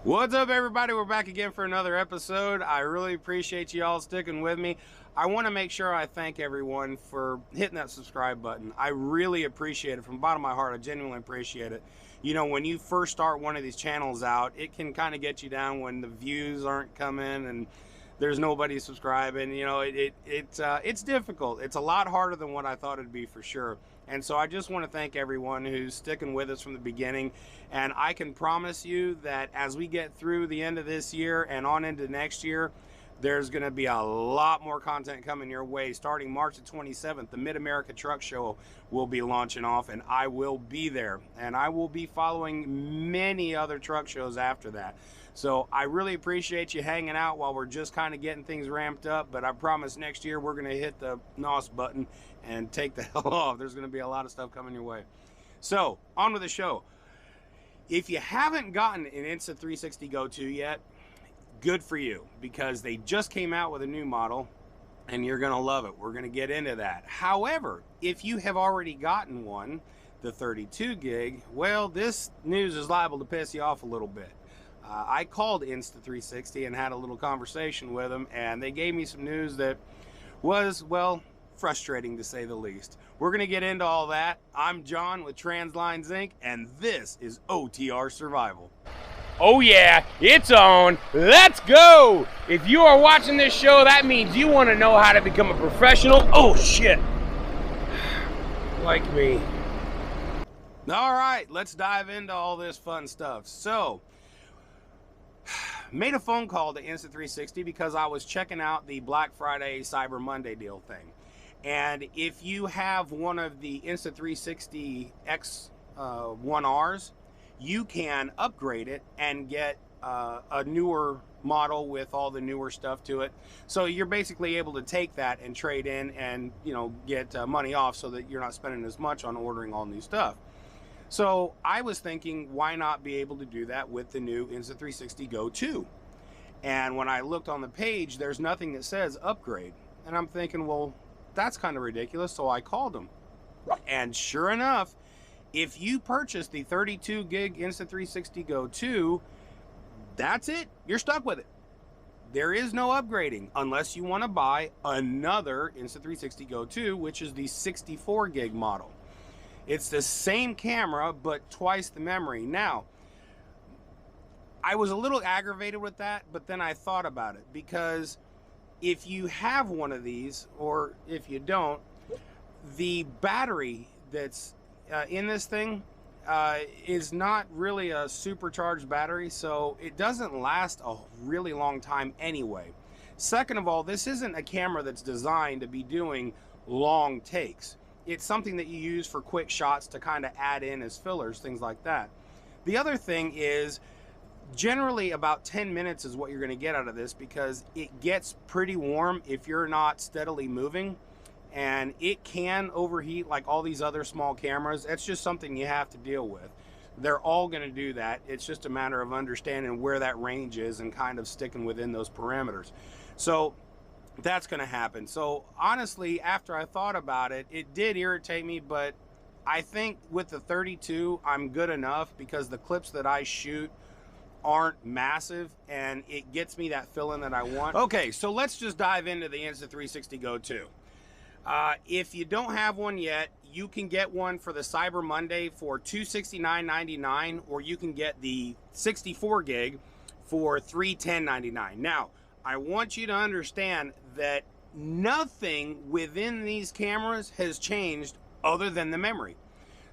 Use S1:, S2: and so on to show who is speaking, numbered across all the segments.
S1: What's up, everybody? We're back again for another episode. I really appreciate you all sticking with me. I want to make sure I thank everyone for hitting that subscribe button. I really appreciate it from the bottom of my heart. I genuinely appreciate it. You know, when you first start one of these channels out, it can kind of get you down when the views aren't coming and there's nobody subscribing. You know, it's difficult. It's a lot harder than what I thought it'd be, for sure. And so I just want to thank everyone who's sticking with us from the beginning. And I can promise you that as we get through the end of this year and on into next year, there's going to be a lot more content coming your way. Starting March the 27th, the Mid-America Truck Show will be launching off, and I will be there. And I will be following many other truck shows after that. So I really appreciate you hanging out while we're just kind of getting things ramped up. But I promise next year we're going to hit the NOS button and take the hell off. There's going to be a lot of stuff coming your way. So on with the show. If you haven't gotten an Insta360 Go 2 yet, good for you, because they just came out with a new model and you're going to love it. We're going to get into that. However, if you have already gotten one, the 32 gig, well, this news is liable to piss you off a little bit. I called Insta360 and had a little conversation with them, and they gave me some news that was, well, frustrating to say the least. We're going to get into all that. I'm John with Translines Inc., and this is OTR Survival.
S2: Oh yeah, it's on. Let's go! If you are watching this show, that means you want to know how to become a professional. Oh shit. Like me.
S1: All right, let's dive into all this fun stuff. So, made a phone call to Insta360 because I was checking out the Black Friday Cyber Monday deal thing. And if you have one of the Insta360 X1Rs, you can upgrade it and get a newer model with all the newer stuff to it. So you're basically able to take that and trade in and, you know, get money off so that you're not spending as much on ordering all new stuff. So I was thinking, why not be able to do that with the new Insta360 Go 2? And when I looked on the page, there's nothing that says upgrade. And I'm thinking, well, that's kind of ridiculous. So I called them. And sure enough, if you purchase the 32 gig Insta360 Go 2, that's it. You're stuck with it. There is no upgrading unless you want to buy another Insta360 Go 2, which is the 64 gig model. It's the same camera, but twice the memory. Now, I was a little aggravated with that, but then I thought about it, because if you have one of these, or if you don't, the battery that's in this thing is not really a supercharged battery, so it doesn't last a really long time anyway. Second of all, this isn't a camera that's designed to be doing long takes. It's something that you use for quick shots to kind of add in as fillers, things like that. The other thing is, generally about 10 minutes is what you're going to get out of this, because it gets pretty warm if you're not steadily moving, and it can overheat like all these other small cameras. It's just something you have to deal with. They're all going to do that. It's just a matter of understanding where that range is and kind of sticking within those parameters. So that's going to happen. So honestly, after I thought about it, it did irritate me, but I think with the 32, I'm good enough, because the clips that I shoot aren't massive and it gets me that fill-in that I want. Okay, so let's just dive into the Insta360 Go 2. If you don't have one yet, you can get one for the Cyber Monday for $269.99, or you can get the 64 gig for $310.99. Now, I want you to understand that nothing within these cameras has changed other than the memory.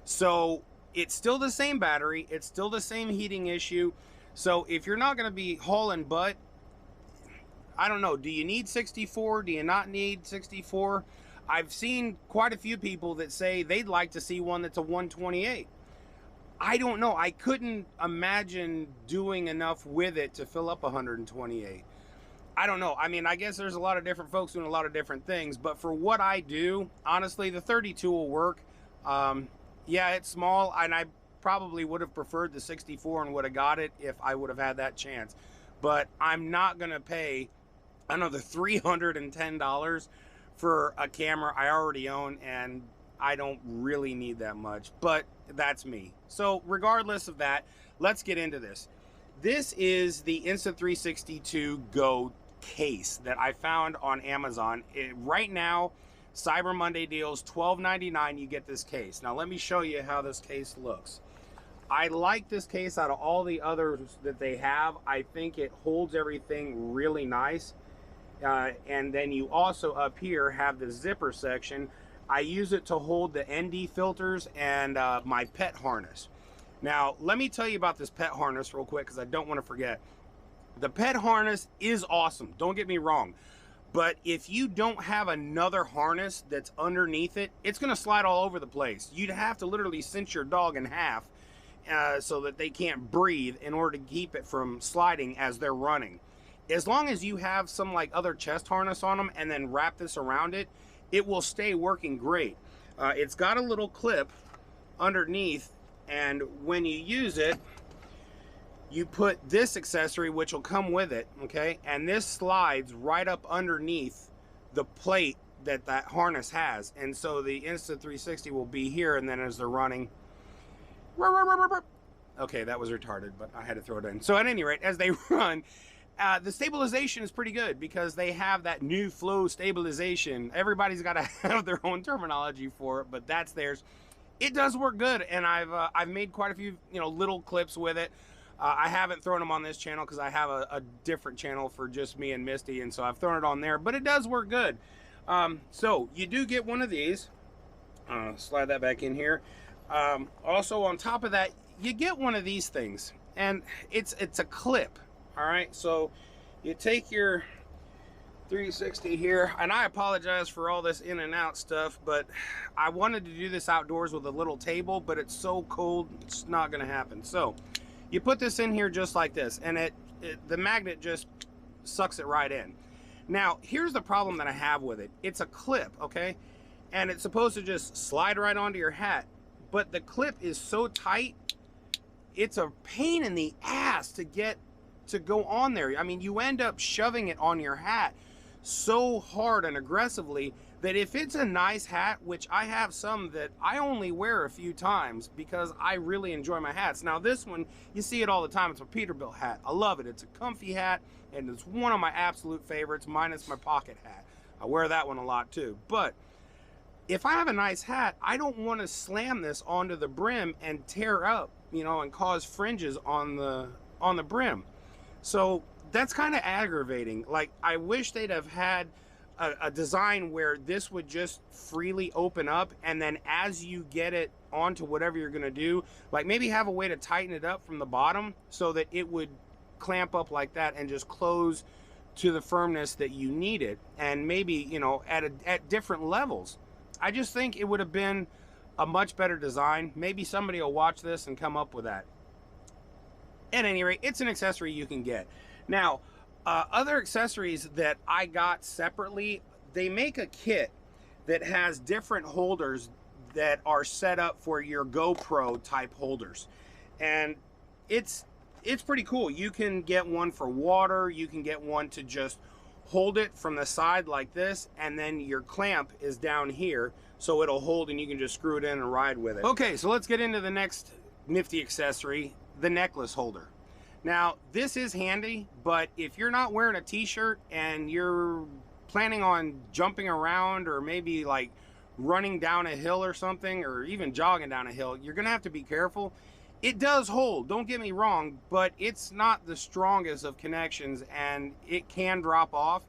S1: So it's still the same battery, it's still the same heating issue. So if you're not going to be hauling butt, I don't know, do you need 64? Do you not need 64? I've seen quite a few people that say they'd like to see one that's a 128. I don't know. I couldn't imagine doing enough with it to fill up 128. I don't know. I mean, I guess there's a lot of different folks doing a lot of different things, but for what I do, honestly, the 32 will work. Yeah, it's small, and I probably would have preferred the 64 and would have got it if I would have had that chance. But I'm not going to pay another $310 for a camera I already own, and I don't really need that much, but that's me. So regardless of that, let's get into this. This is the Insta360 Go case that I found on Amazon. Right now, Cyber Monday deals, $12.99, you get this case. Now let me show you how this case looks. I like this case out of all the others that they have. I think it holds everything really nice. And then you also up here have the zipper section. I use it to hold the ND filters and my pet harness. Now, let me tell you about this pet harness real quick because I don't want to forget. The pet harness is awesome, don't get me wrong. But if you don't have another harness that's underneath it, it's going to slide all over the place. You'd have to literally cinch your dog in half so that they can't breathe in order to keep it from sliding as they're running. As long as you have some like other chest harness on them and then wrap this around it, it will stay working great. It's got a little clip underneath, and when you use it, you put this accessory, which will come with it, okay? And this slides right up underneath the plate that harness has. And so the Insta360 will be here, and then as they're running, okay, that was retarded, but I had to throw it in. So at any rate, as they run, the stabilization is pretty good because they have that new flow stabilization. Everybody's got to have their own terminology for it, but that's theirs. It does work good, and I've made quite a few little clips with it. I haven't thrown them on this channel because I have a different channel for just me and Misty, and so I've thrown it on there, but it does work good. So you do get one of these. Slide that back in here. Also on top of that, you get one of these things, and it's a clip. All right, so you take your 360 here, and I apologize for all this in and out stuff, but I wanted to do this outdoors with a little table, but it's so cold it's not gonna happen. So you put this in here just like this, and the magnet just sucks it right in. Now here's the problem that I have with it. It's a clip, okay, and it's supposed to just slide right onto your hat, but the clip is so tight it's a pain in the ass to get to go on there. I mean, you end up shoving it on your hat so hard and aggressively that if it's a nice hat, which I have some that I only wear a few times because I really enjoy my hats. Now this one, you see it all the time. It's a Peterbilt hat. I love it. It's a comfy hat, and it's one of my absolute favorites, minus my pocket hat. I wear that one a lot too. But if I have a nice hat, I don't want to slam this onto the brim and tear up, and cause fringes on the brim. So that's kind of aggravating. Like, I wish they'd have had a design where this would just freely open up, and then as you get it onto whatever you're gonna do, like maybe have a way to tighten it up from the bottom so that it would clamp up like that and just close to the firmness that you need it, and maybe at different levels. I just think it would have been a much better design. Maybe somebody will watch this and come up with that. At any rate, it's an accessory you can get. Now, other accessories that I got separately, they make a kit that has different holders that are set up for your GoPro type holders. And it's pretty cool. You can get one for water, you can get one to just hold it from the side like this, and then your clamp is down here, so it'll hold and you can just screw it in and ride with it. Okay, so let's get into the next nifty accessory, the necklace holder. Now, this is handy, but if you're not wearing a t-shirt and you're planning on jumping around or maybe like running down a hill or something, or even jogging down a hill, you're gonna have to be careful. It does hold, don't get me wrong, but it's not the strongest of connections and it can drop off.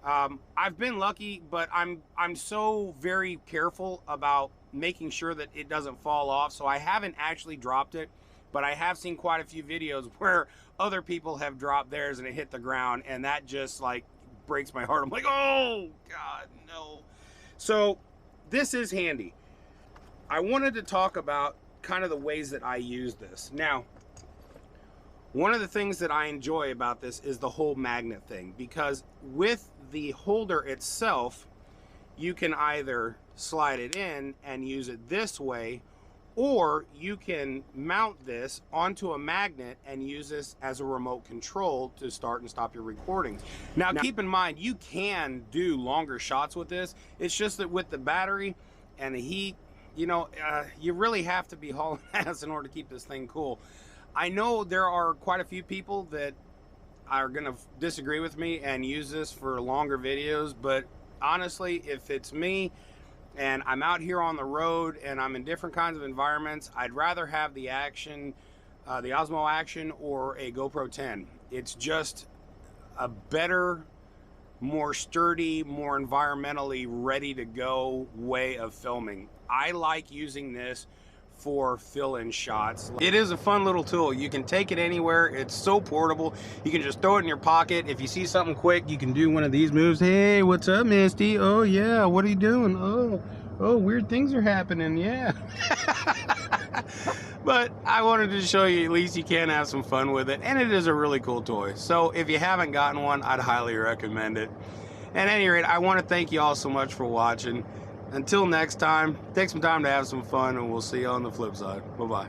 S1: I've been lucky, but I'm so very careful about making sure that it doesn't fall off, so I haven't actually dropped it. But I have seen quite a few videos where other people have dropped theirs and it hit the ground, and that just like breaks my heart. I'm like, oh God, no. So this is handy. I wanted to talk about kind of the ways that I use this. Now, one of the things that I enjoy about this is the whole magnet thing, because with the holder itself, you can either slide it in and use it this way, or you can mount this onto a magnet and use this as a remote control to start and stop your recording. Now keep in mind, you can do longer shots with this. It's just that with the battery and the heat, you really have to be hauling ass in order to keep this thing cool. I know there are quite a few people that are going to disagree with me and use this for longer videos, but honestly, if it's me and I'm out here on the road and I'm in different kinds of environments, I'd rather have the action, the Osmo Action or a GoPro 10. It's just a better, more sturdy, more environmentally ready to go way of filming. I like using this for fill-in shots. It is a fun little tool. You can take it anywhere. It's so portable. You can just throw it in your pocket. If you see something quick, you can do one of these moves. Hey, what's up, Misty? Oh yeah, what are you doing? Oh, weird things are happening. Yeah. But I wanted to show you, at least you can have some fun with it, and it is a really cool toy. So if you haven't gotten one, I'd highly recommend it. At any rate, I want to thank you all so much for watching. Until next time, take some time to have some fun, and we'll see you on the flip side. Bye-bye.